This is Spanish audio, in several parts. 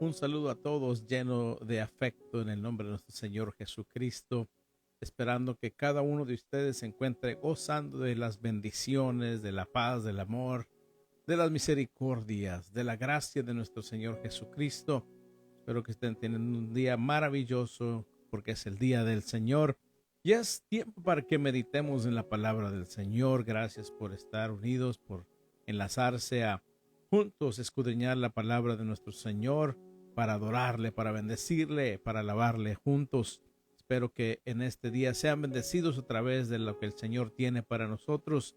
Un saludo a todos lleno de afecto en el nombre de nuestro Señor Jesucristo, esperando que cada uno de ustedes se encuentre gozando de las bendiciones, de la paz, del amor, de las misericordias, de la gracia de nuestro Señor Jesucristo. Espero que estén teniendo un día maravilloso porque es el día del Señor y es tiempo para que meditemos en la palabra del Señor. Gracias por estar unidos, por enlazarse a juntos escudriñar la palabra de nuestro Señor para adorarle, para bendecirle, para alabarle juntos. Espero que en este día sean bendecidos a través de lo que el Señor tiene para nosotros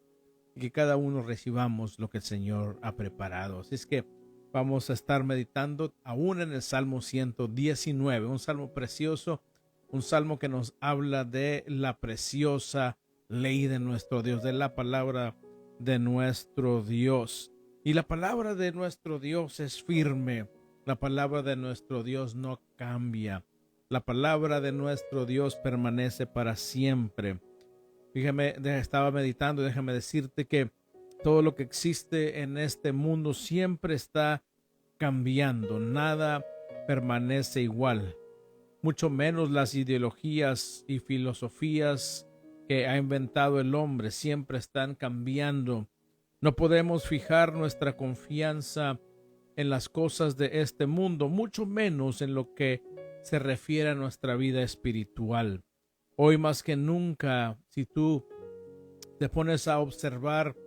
y que cada uno recibamos lo que el Señor ha preparado. Así es que vamos a estar meditando aún en el Salmo 119, un salmo precioso, un salmo que nos habla de la preciosa ley de nuestro Dios, de la palabra de nuestro Dios. Y la palabra de nuestro Dios es firme. La palabra de nuestro Dios no cambia. La palabra de nuestro Dios permanece para siempre. Fíjame, estaba meditando y déjame decirte que todo lo que existe en este mundo siempre está cambiando. Nada permanece igual. Mucho menos las ideologías y filosofías que ha inventado el hombre siempre están cambiando. No podemos fijar nuestra confianza en las cosas de este mundo, mucho menos en lo que se refiere a nuestra vida espiritual. Hoy más que nunca, si tú te pones a observar,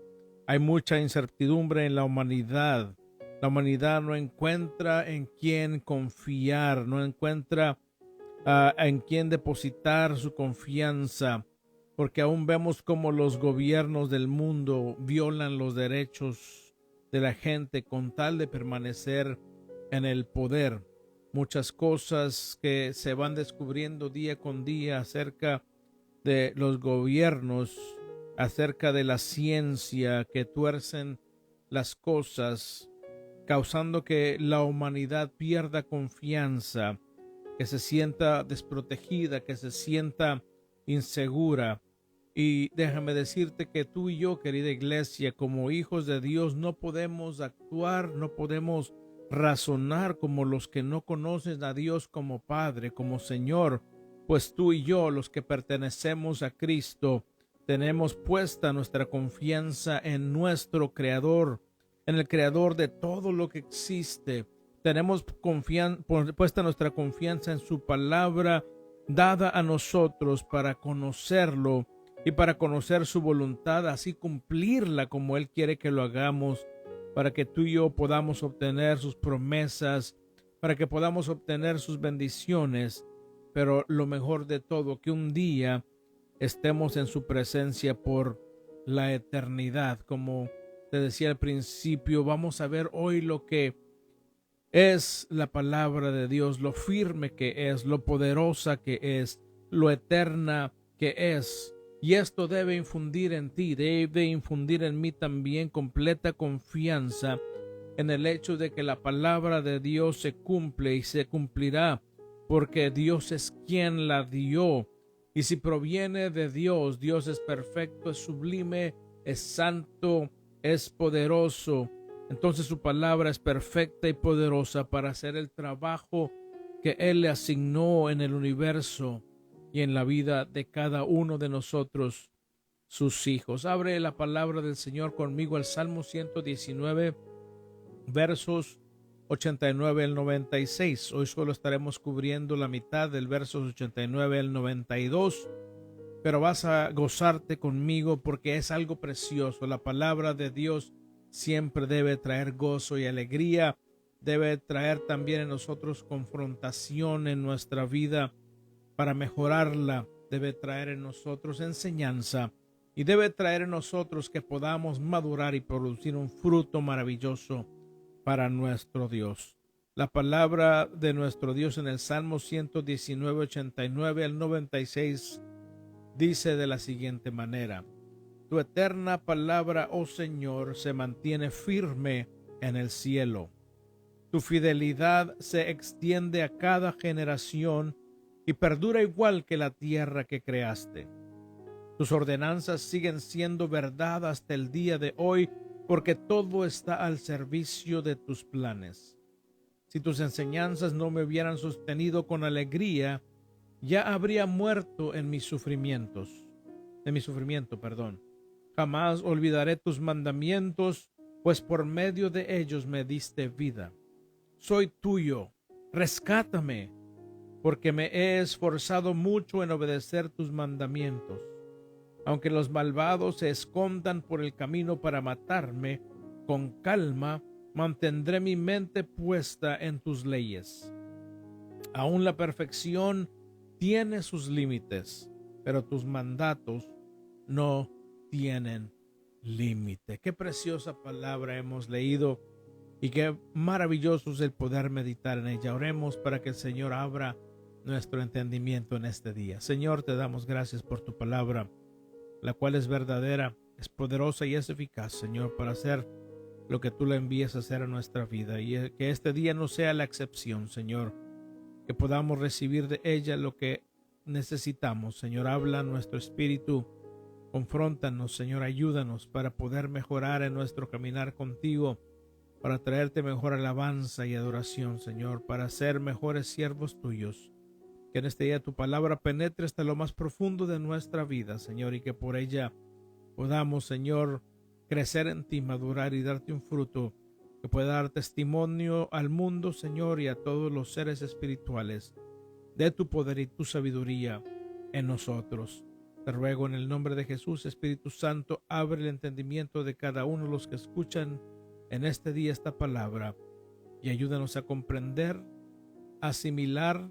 hay mucha incertidumbre en la humanidad. La humanidad no encuentra en quién confiar, no encuentra en quién depositar su confianza, porque aún vemos como los gobiernos del mundo violan los derechos de la gente con tal de permanecer en el poder. Muchas cosas que se van descubriendo día con día acerca de los gobiernos, acerca de la ciencia que tuercen las cosas, causando que la humanidad pierda confianza, que se sienta desprotegida, que se sienta insegura. Y déjame decirte que tú y yo, querida iglesia, como hijos de Dios, no podemos actuar, no podemos razonar como los que no conocen a Dios como Padre, como Señor, pues tú y yo, los que pertenecemos a Cristo, tenemos puesta nuestra confianza en nuestro Creador, en el Creador de todo lo que existe. Tenemos puesta nuestra confianza en su palabra dada a nosotros para conocerlo y para conocer su voluntad, así cumplirla como Él quiere que lo hagamos, para que tú y yo podamos obtener sus promesas, para que podamos obtener sus bendiciones, pero lo mejor de todo, que un día estemos en su presencia por la eternidad. Como te decía al principio, vamos a ver hoy lo que es la palabra de Dios, lo firme que es, lo poderosa que es, lo eterna que es. Y esto debe infundir en ti, debe infundir en mí también completa confianza en el hecho de que la palabra de Dios se cumple y se cumplirá, porque Dios es quien la dio. Y si proviene de Dios, Dios es perfecto, es sublime, es santo, es poderoso. Entonces su palabra es perfecta y poderosa para hacer el trabajo que Él le asignó en el universo y en la vida de cada uno de nosotros, sus hijos. Abre la palabra del Señor conmigo al Salmo 119, versos 89 al 96. Hoy solo estaremos cubriendo la mitad del versos 89 al 92, pero vas a gozarte conmigo porque es algo precioso. La palabra de Dios siempre debe traer gozo y alegría, debe traer también en nosotros confrontación en nuestra vida para mejorarla, debe traer en nosotros enseñanza y debe traer en nosotros que podamos madurar y producir un fruto maravilloso para nuestro Dios. La palabra de nuestro Dios en el Salmo 119, 89 al 96 dice de la siguiente manera: tu eterna palabra, oh Señor, se mantiene firme en el cielo. Tu fidelidad se extiende a cada generación y perdura igual que la tierra que creaste. Tus ordenanzas siguen siendo verdad hasta el día de hoy, porque todo está al servicio de tus planes. Si tus enseñanzas no me hubieran sostenido con alegría, ya habría muerto en mis sufrimientos, en mi sufrimiento, perdón. Jamás olvidaré tus mandamientos, pues por medio de ellos me diste vida. Soy tuyo, rescátame, porque me he esforzado mucho en obedecer tus mandamientos. Aunque los malvados se escondan por el camino para matarme, con calma mantendré mi mente puesta en tus leyes. Aún la perfección tiene sus límites, pero tus mandatos no tienen límite. Qué preciosa palabra hemos leído y qué maravilloso es el poder meditar en ella. Oremos para que el Señor abra nuestro entendimiento en este día. Señor, te damos gracias por tu palabra, la cual es verdadera, es poderosa y es eficaz, Señor, para hacer lo que tú le envíes a hacer a nuestra vida, y que este día no sea la excepción, Señor, que podamos recibir de ella lo que necesitamos. Señor, habla nuestro espíritu, confróntanos, Señor, ayúdanos para poder mejorar en nuestro caminar contigo, para traerte mejor alabanza y adoración, Señor, para ser mejores siervos tuyos. Que en este día tu palabra penetre hasta lo más profundo de nuestra vida, Señor, y que por ella podamos, Señor, crecer en ti, madurar y darte un fruto que pueda dar testimonio al mundo, Señor, y a todos los seres espirituales de tu poder y tu sabiduría en nosotros. Te ruego en el nombre de Jesús, Espíritu Santo, abre el entendimiento de cada uno de los que escuchan en este día esta palabra y ayúdanos a comprender, asimilar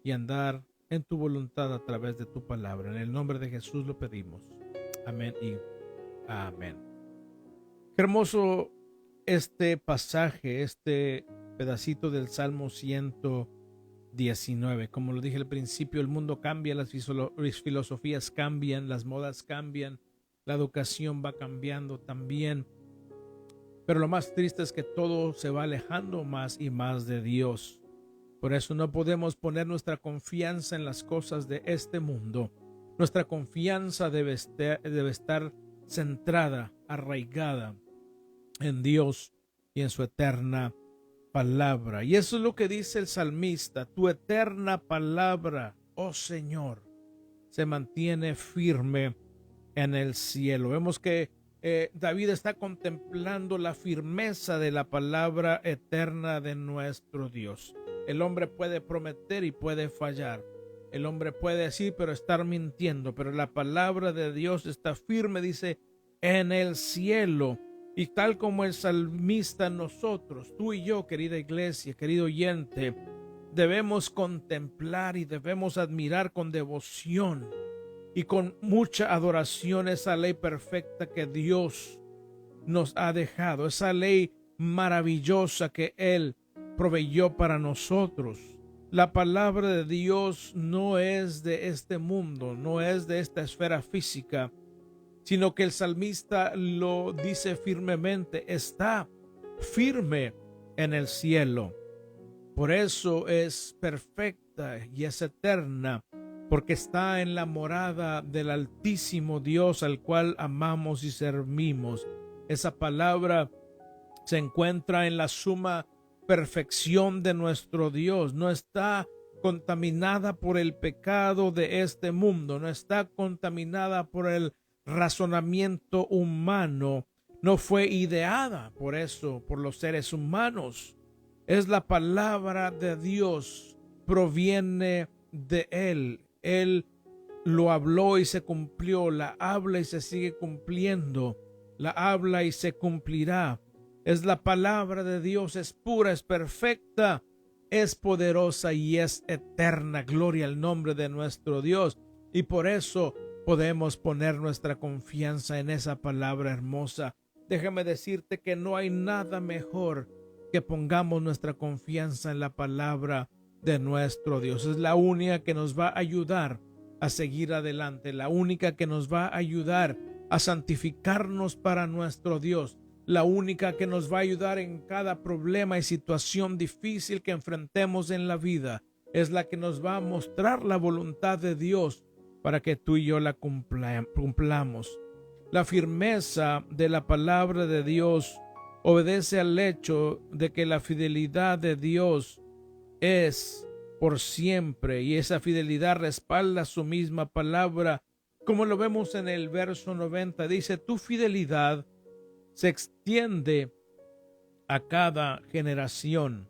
y andar en tu voluntad a través de tu palabra. En el nombre de Jesús lo pedimos. Amén y amén. Qué hermoso este pasaje, este pedacito del Salmo 119. Como lo dije al principio, el mundo cambia, las filosofías cambian, las modas cambian, la educación va cambiando también. Pero lo más triste es que todo se va alejando más y más de Dios. Por eso no podemos poner nuestra confianza en las cosas de este mundo. Nuestra confianza debe estar centrada, arraigada en Dios y en su eterna palabra. Y eso es lo que dice el salmista: tu eterna palabra, oh Señor, se mantiene firme en el cielo. Vemos que David está contemplando la firmeza de la palabra eterna de nuestro Dios. El hombre puede prometer y puede fallar. El hombre puede decir, pero estar mintiendo. Pero la palabra de Dios está firme, dice, en el cielo. Y tal como el salmista, nosotros, tú y yo, querida iglesia, querido oyente, debemos contemplar y debemos admirar con devoción y con mucha adoración esa ley perfecta que Dios nos ha dejado, esa ley maravillosa que Él proveyó para nosotros. La palabra de Dios no es de este mundo, no es de esta esfera física, sino que el salmista lo dice firmemente, está firme en el cielo. Por eso es perfecta y es eterna, porque está en la morada del Altísimo Dios, al cual amamos y servimos. Esa palabra se encuentra en la suma perfección de nuestro Dios. No está contaminada por el pecado de este mundo, no está contaminada por el razonamiento humano, no fue ideada por eso, por los seres humanos. Es la palabra de Dios, proviene de Él. Él lo habló y se cumplió, la habla y se sigue cumpliendo, la habla y se cumplirá. Es la palabra de Dios, es pura, es perfecta, es poderosa y es eterna. Gloria al nombre de nuestro Dios. Y por eso podemos poner nuestra confianza en esa palabra hermosa. Déjame decirte que no hay nada mejor que pongamos nuestra confianza en la palabra de nuestro Dios. Es la única que nos va a ayudar a seguir adelante, la única que nos va a ayudar a santificarnos para nuestro Dios, la única que nos va a ayudar en cada problema y situación difícil que enfrentemos en la vida. Es la que nos va a mostrar la voluntad de Dios para que tú y yo la cumplamos. La firmeza de la palabra de Dios obedece al hecho de que la fidelidad de Dios es por siempre y esa fidelidad respalda su misma palabra. Como lo vemos en el verso 90, dice: tu fidelidad se extiende a cada generación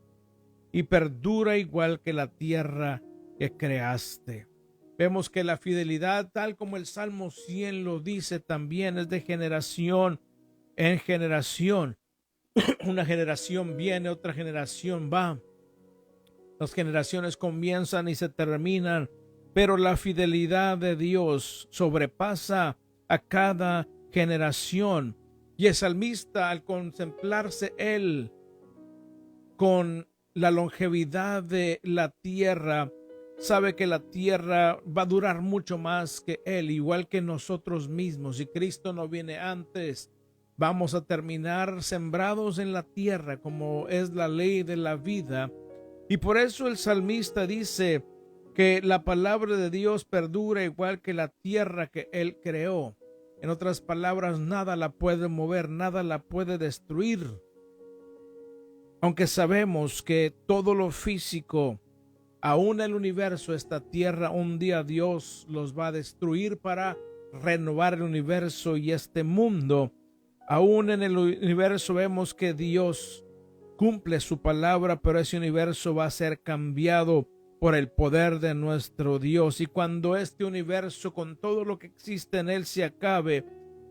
y perdura igual que la tierra que creaste. Vemos que la fidelidad, tal como el Salmo 100 lo dice también, es de generación en generación. Una generación viene, otra generación va. Las generaciones comienzan y se terminan, pero la fidelidad de Dios sobrepasa a cada generación. Y el salmista, al contemplarse él con la longevidad de la tierra, sabe que la tierra va a durar mucho más que él, igual que nosotros mismos. Si Cristo no viene antes, vamos a terminar sembrados en la tierra, como es la ley de la vida. Y por eso el salmista dice que la palabra de Dios perdura igual que la tierra que él creó. En otras palabras, nada la puede mover, nada la puede destruir. Aunque sabemos que todo lo físico, aún el universo, esta tierra, un día Dios los va a destruir para renovar el universo y este mundo. Aún en el universo vemos que Dios cumple su palabra, pero ese universo va a ser cambiado por el poder de nuestro Dios. Y cuando este universo, con todo lo que existe en él, se acabe,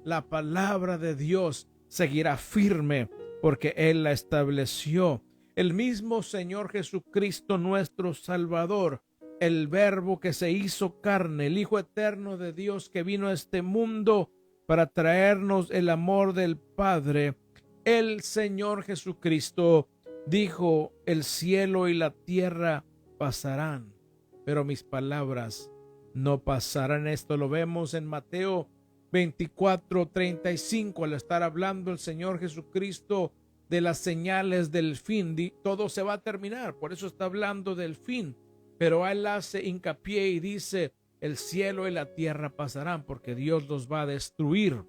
la palabra de Dios seguirá firme porque él la estableció. El mismo Señor Jesucristo, nuestro Salvador, el Verbo que se hizo carne, el Hijo eterno de Dios que vino a este mundo para traernos el amor del Padre. El Señor Jesucristo dijo: el cielo y la tierra pasarán, pero mis palabras no pasarán. Esto lo vemos en Mateo 24:35, al estar hablando el Señor Jesucristo de las señales del fin. Todo se va a terminar, por eso está hablando del fin, pero él hace hincapié y dice: el cielo y la tierra pasarán, porque Dios los va a destruir,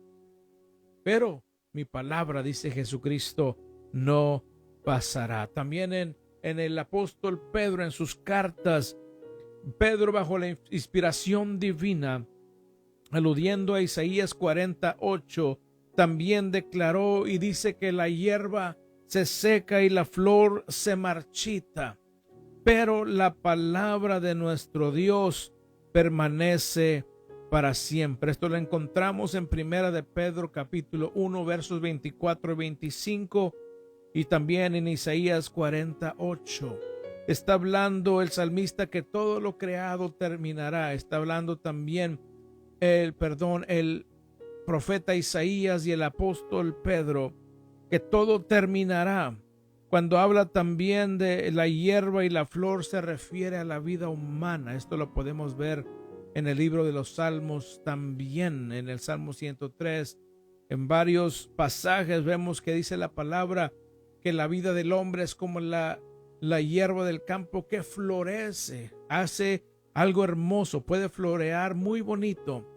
pero mi palabra, dice Jesucristo, no pasará. También en el apóstol Pedro, en sus cartas, Pedro, bajo la inspiración divina, aludiendo a Isaías 48, también declaró y dice que la hierba se seca y la flor se marchita, pero la palabra de nuestro Dios permanece para siempre. Esto lo encontramos en Primera de Pedro capítulo 1 versos 24 y 25 y también en Isaías 48. Está hablando el salmista que todo lo creado terminará. Está hablando también el profeta Isaías y el apóstol Pedro que todo terminará. Cuando habla también de la hierba y la flor, se refiere a la vida humana. Esto lo podemos ver en el libro de los Salmos, también en el Salmo 103. En varios pasajes vemos que dice la palabra que la vida del hombre es como la hierba del campo que florece, hace algo hermoso, puede florear muy bonito,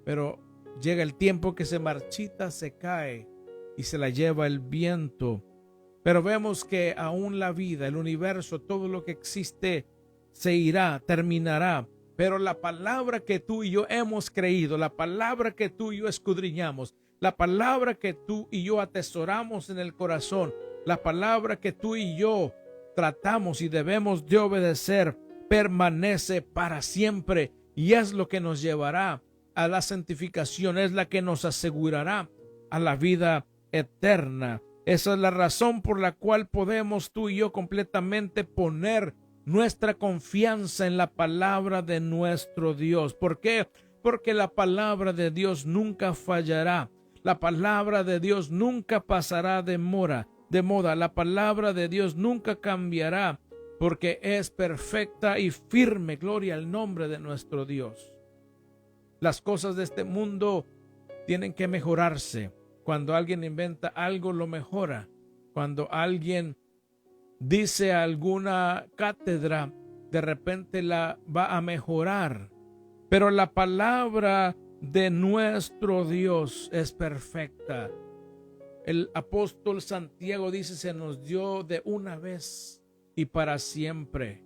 pero llega el tiempo que se marchita, se cae y se la lleva el viento. Pero vemos que aún la vida, el universo, todo lo que existe se irá, terminará. Pero la palabra que tú y yo hemos creído, la palabra que tú y yo escudriñamos, la palabra que tú y yo atesoramos en el corazón, la palabra que tú y yo tratamos y debemos de obedecer, permanece para siempre y es lo que nos llevará a la santificación, es la que nos asegurará a la vida eterna. Esa es la razón por la cual podemos tú y yo completamente poner nuestra confianza en la palabra de nuestro Dios. ¿Por qué? Porque la palabra de Dios nunca fallará. La palabra de Dios nunca pasará de moda. La palabra de Dios nunca cambiará, porque es perfecta y firme. Gloria al nombre de nuestro Dios. Las cosas de este mundo tienen que mejorarse. Cuando alguien inventa algo, lo mejora. Cuando alguien dice alguna cátedra, de repente la va a mejorar. Pero la palabra de nuestro Dios es perfecta. El apóstol Santiago dice, se nos dio de una vez y para siempre.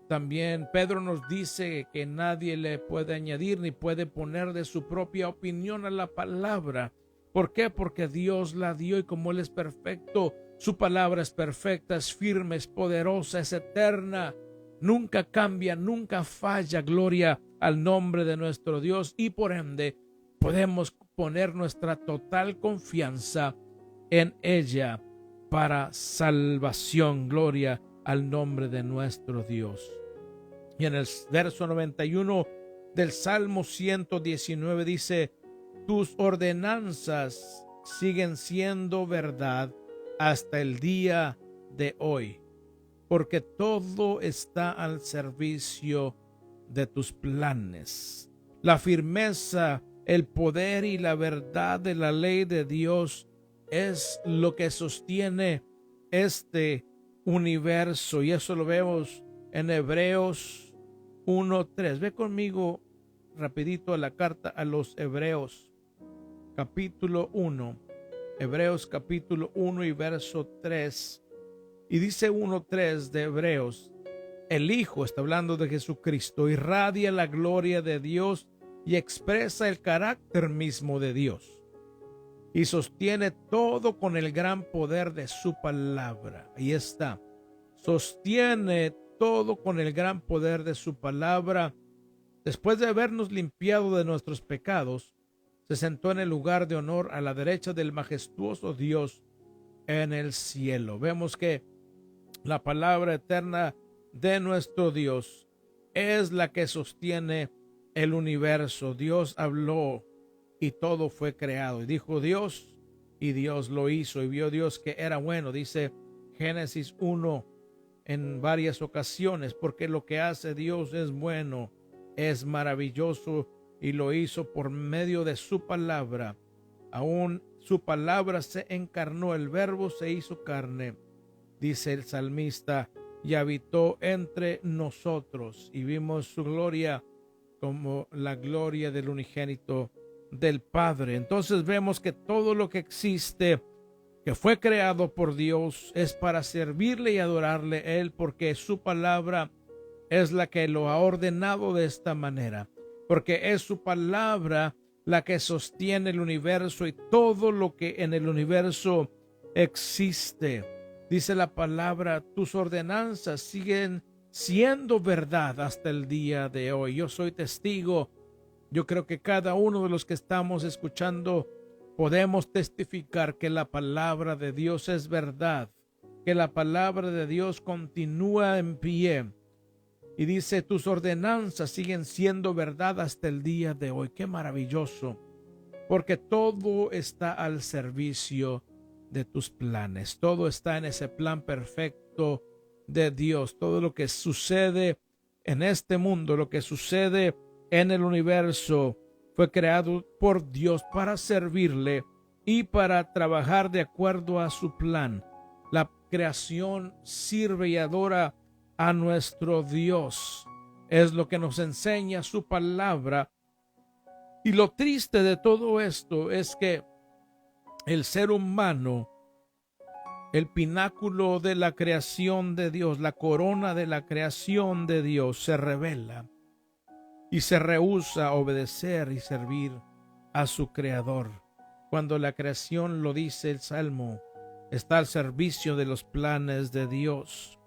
También Pedro nos dice que nadie le puede añadir ni puede poner de su propia opinión a la palabra. ¿Por qué? Porque Dios la dio y como Él es perfecto, su palabra es perfecta, es firme, es poderosa, es eterna. Nunca cambia, nunca falla. Gloria al nombre de nuestro Dios y por ende podemos poner nuestra total confianza en ella para salvación. Gloria al nombre de nuestro Dios. Y en el verso 91 del Salmo 119 dice, tus ordenanzas siguen siendo verdad hasta el día de hoy, porque todo está al servicio de tus planes. La firmeza, el poder y la verdad de la ley de Dios es lo que sostiene este universo, y eso lo vemos en Hebreos 1:3. Ve conmigo rapidito a la carta a los Hebreos, capítulo 1. Hebreos capítulo 1 y verso 3. Y dice 1:3 de Hebreos, el Hijo, está hablando de Jesucristo, irradia la gloria de Dios y expresa el carácter mismo de Dios. Y sostiene todo con el gran poder de su palabra. Ahí está. Sostiene todo con el gran poder de su palabra. Después de habernos limpiado de nuestros pecados, se sentó en el lugar de honor a la derecha del majestuoso Dios en el cielo. Vemos que la palabra eterna de nuestro Dios es la que sostiene el universo. Dios habló y todo fue creado. Y dijo Dios, y Dios lo hizo. Y vio Dios que era bueno. Dice Génesis 1 en varias ocasiones, porque lo que hace Dios es bueno, es maravilloso, y lo hizo por medio de su palabra. Aún su palabra se encarnó, el verbo se hizo carne, dice el salmista, y habitó entre nosotros, y vimos su gloria como la gloria del unigénito del Padre. Entonces vemos que todo lo que existe, que fue creado por Dios, es para servirle y adorarle a Él, porque su palabra es la que lo ha ordenado de esta manera, porque es su palabra la que sostiene el universo y todo lo que en el universo existe. Dice la palabra, tus ordenanzas siguen siendo verdad hasta el día de hoy. Yo soy testigo. Yo creo que cada uno de los que estamos escuchando podemos testificar que la palabra de Dios es verdad, que la palabra de Dios continúa en pie. Y dice, tus ordenanzas siguen siendo verdad hasta el día de hoy. Qué maravilloso, porque todo está al servicio de tus planes. Todo está en ese plan perfecto de Dios. Todo lo que sucede en este mundo, lo que sucede en el universo, fue creado por Dios para servirle y para trabajar de acuerdo a su plan. La creación sirve y adora a nuestro Dios. Es lo que nos enseña su palabra. Y lo triste de todo esto es que el ser humano, el pináculo de la creación de Dios, la corona de la creación de Dios, se rebela y se rehúsa a obedecer y servir a su Creador. Cuando la creación, lo dice el Salmo, está al servicio de los planes de Dios.